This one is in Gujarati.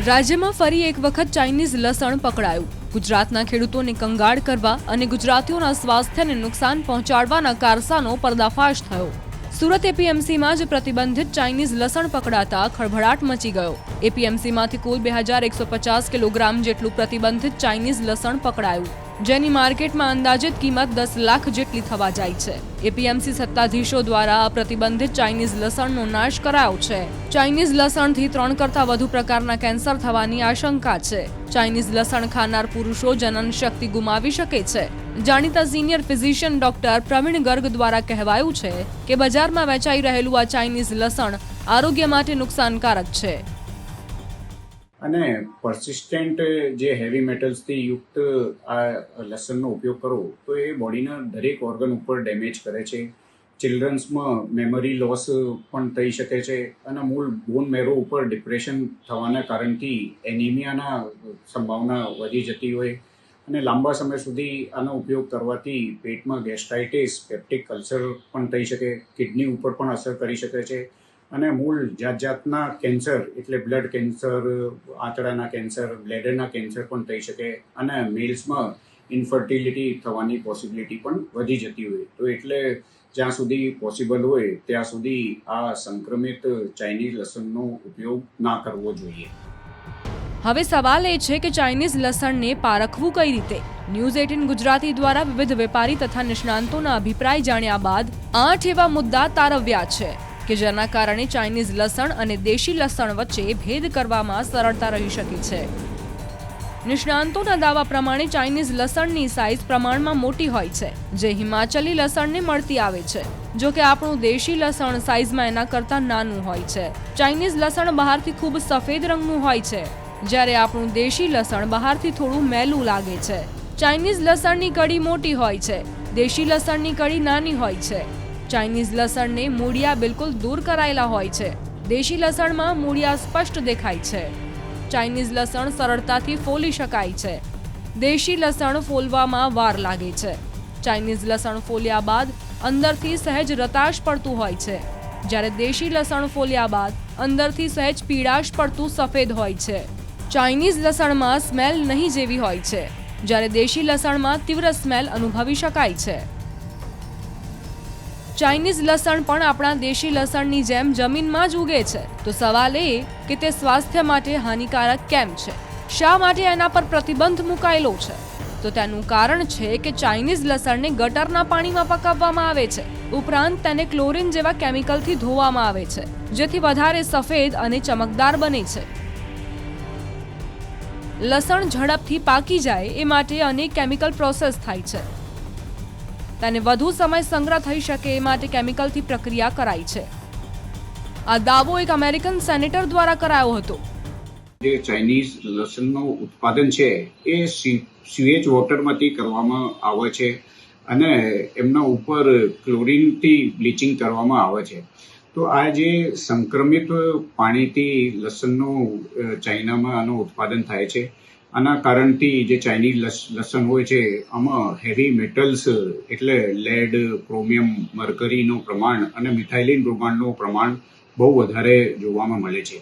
રાજ્યમાં ફરી એક વખત ચાઇનીઝ લસણ પકડાયું। ગુજરાતના ખેડૂતોને કંગાળ કરવા અને ગુજરાતીઓના સ્વાસ્થ્યને નુકસાન પહોંચાડવાના કારસાનો પર્દાફાશ થયો। સુરત એપીએમસીમાં જ પ્રતિબંધિત ચાઇનીઝ લસણ પકડાતા ખળભળાટ મચી ગયો। એપીએમસીમાંથી કુલ 2150 કિલોગ્રામ જેટલું પ્રતિબંધિત ચાઇનીઝ લસણ પકડાયું, જેની માર્કેટમાં અંદાજિત કિંમત 10 લાખ જેટલી થવા જાય છે। એપીએમસી સત્તાધીશો દ્વારા આ પ્રતિબંધિત ચાઇનીઝ લસણનો નાશ કરાયો છે। ચાઇનીઝ લસણથી 3 કરતાં વધુ પ્રકારના કેન્સર થવાની આશંકા છે। ચાઇનીઝ લસણ ખાનાર પુરુષો જનન શક્તિ ગુમાવી શકે છે। જાણીતા senior physician doctor Praveen Garg દ્વારા કહેવાયું છે કે બજારમાં વેચાઈ રહેલું આ ચાઇનીઝ લસણ આરોગ્ય માટે નુકસાનકારક છે અને પરસિસ્ટન્ટ જે હેવી મેટલ્સથી યુક્ત આ લસણનો ઉપયોગ કરો તો એ બોડીના દરેક ઓર્ગન ઉપર ડેમેજ કરે છે। ચિલ્ડ્રન્સમાં મેમરી લોસ પણ થઈ શકે છે અને મૂળ બોન મેરો ઉપર ડિપ્રેશન થવાના કારણથી એનિમિયાના સંભાવના વધી જતી હોય અને લાંબા સમય સુધી આનો ઉપયોગ કરવાથી પેટમાં ગેસ્ટ્રાઇટિસ, પેપ્ટિક અલ્સર પણ થઈ શકે, કિડની ઉપર પણ અસર કરી શકે છે અને મૂળ જાતના કેન્સર એટલે બ્લડ કેન્સર, આંતરડાના કેન્સર, બ્લેડરના કેન્સર પણ થઈ શકે અને મેલ્સમાં ઇન્ફર્ટિલિટી થવાની પોસિબિલિટી પણ વધી જતી હોય। તો એટલે જ્યાં સુધી પોસિબલ હોય ત્યાં સુધી આ સંક્રમિત ચાઇનીઝ લસણનો ઉપયોગ ના કરવો જોઈએ। હવે સવાલ એ છે કે ચાઇનીઝ લસણને પારખવું કઈ રીતે? ન્યૂઝ 18 ગુજરાતી દ્વારા વિવિધ વેપારી તથા નિષ્ણાંતોના અભિપ્રાય જાણ્યા બાદ 8 એવા મુદ્દા તારવ્યા છે કે જેના કારણે ચાઇનીઝ લસણ અને દેશી લસણ વચ્ચે ભેદ કરવામાં સરળતા રહી શકે છે। નિષ્ણાંતોના દાવા પ્રમાણે ચાઇનીઝ લસણની સાઇઝ પ્રમાણમાં મોટી હોય છે, જે હિમાચલી લસણને મળતી આવે છે। જો કે આપણું દેશી લસણ સાઇઝમાં એના કરતાં નાનું હોય છે। ચાઇનીઝ લસણ બહારથી ખૂબ સફેદ રંગનું હોય છે, જ્યારે આપણું દેશી લસણ બહારથી થોડું મેલું લાગે છે। ચાઇનીઝ લસણની કળી મોટી હોય છે, દેશી લસણની કળી નાની હોય છે। ચાઇનીઝ લસણને મૂળિયા બિલકુલ દૂર કરાયેલા હોય છે, દેશી લસણમાં મૂળિયા સ્પષ્ટ દેખાય છે। ચાઇનીઝ લસણ સરળતાથી ફોલી શકાય છે, દેશી લસણ ફોલવામાં વાર લાગે છે। ચાઇનીઝ લસણ ફોલ્યા બાદ અંદરથી સહેજ રતાશ પડતું હોય છે, જ્યારે દેશી લસણ ફોલ્યા બાદ અંદરથી સહેજ પીળાશ પડતું સફેદ હોય છે। ચાઇનીઝ લસણમાં સ્મેલ નહીં જેવી હોય છે, જ્યારે દેશી લસણમાં તીવ્ર સ્મેલ અનુભવી શકાય છે। ચાઇનીઝ લસણ પણ આપણા દેશી લસણની જેમ જમીનમાં જ ઉગે છે, તો સવાલ એ કે તે સ્વાસ્થ્ય માટે હાનિકારક કેમ છે? શા માટે એના પર પ્રતિબંધ મુકાયેલો છે? તો તેનું કારણ છે કે ચાઇનીઝ લસણને ગટરના પાણીમાં પકાવવામાં આવે છે, ઉપરાંત તેને ક્લોરીન જેવા કેમિકલથી ધોવામાં આવે છે, જેથી વધારે સફેદ અને ચમકદાર બને છે। લસણ ઝડપથી પાકી જાય એ માટે અનેક કેમિકલ પ્રોસેસ થાય છે। તેને વધુ સમય સંગ્રહ થઈ શકે એ માટે કેમિકલથી પ્રક્રિયા કરાઈ છે। આ દાવો એક અમેરિકન સેનેટર દ્વારા કરાયો હતો। જે ચાઇનીઝ લસણનું ઉત્પાદન છે એ સ્યુએજ વોટરમાંથી કરવામાં આવે છે અને એમના ઉપર ક્લોરીનથી બ્લીચિંગ કરવામાં આવે છે। તો આ જે સંક્રમિત પાણીથી લસણનું ચાઇનામાં આનું ઉત્પાદન થાય છે, આના કારણથી જે ચાઇનીઝ લસણ હોય છે આમાં હેવી મેટલ્સ એટલે લેડ, ક્રોમિયમ, મર્કરીનું પ્રમાણ અને મિથાઇલિન બ્રોમાઇડનું પ્રમાણ બહુ વધારે જોવામાં મળે છે।